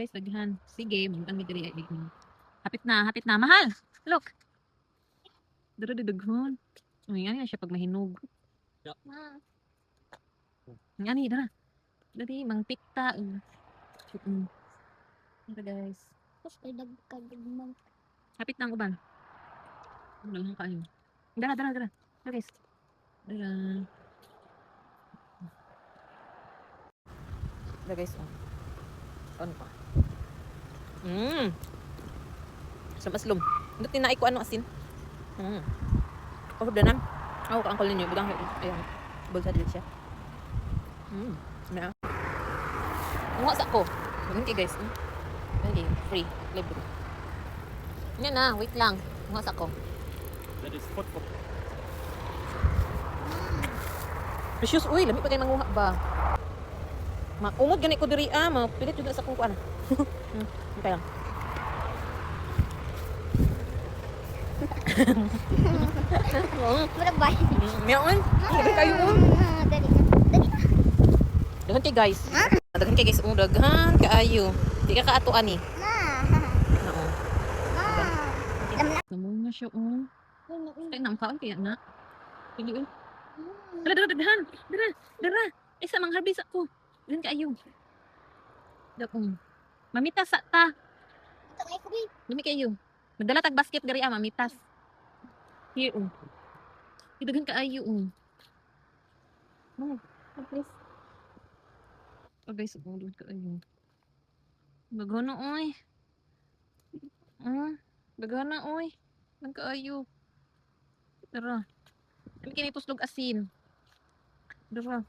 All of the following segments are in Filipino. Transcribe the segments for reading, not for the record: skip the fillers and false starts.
Guys, daghan. Sige, mungkin may diri ay hapit na. Mahal. Look. Dara daghan. Uy, ani na siya pag mahinog. Ani dara. Dali mang pikta. Ito guys. Tapos kay dagkagmang. Hapit na ang uban. Dalang kayo. Dara. Dara guys. Dara. Dara guys. On pa. Sa maslom. Hindi tinay ko ano asin. Ako danan. Ako ka angkol ninyo. Budang ayun. Bulsa dito siya. Na. Nga sa ko. Ganti guys. Ganti. Free. Libre. Yan na. Wait lang. Nga sa ko. That is foot. Precious. Uy, lami pa kayo manguha ba? Umod ganit ko diri pilit juga sa kung kuan. Okay lang. Mura ba? Meon. Sabi kayo mo. Dali. Dagan kay guys. Dagan kay guys. Dagan kaayo. Di ka kaatuan ni. Oo. Namun na siya Ay nang kaon kaya na. Pili Dara. Isa mang harbis ako. Dagan kaayo. Dakong. Mamitas sa ta. Dumi kayo. Magdala tag basket gari mamitas. Here Dagan kaayo please. Guys, ulod kaayo. Bagana oy. Bagana oy. Nang kaayo. Dara. Kami kini tuslog asin. Dara.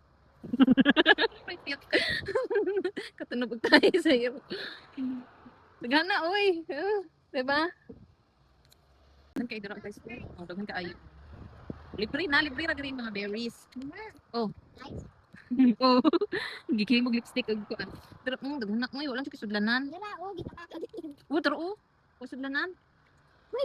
Katunog tayo sa iyo. Bagana oy. Diba? Dagan kay dara guys. Dagan kaayo. Libre na diri mga berries. Oh. Oh. Gikili mo lipstick ug kuan. Dara dagan na oy, wala sa kisudlanan. Dala, gitaka. Dara Sudlanan. Uy,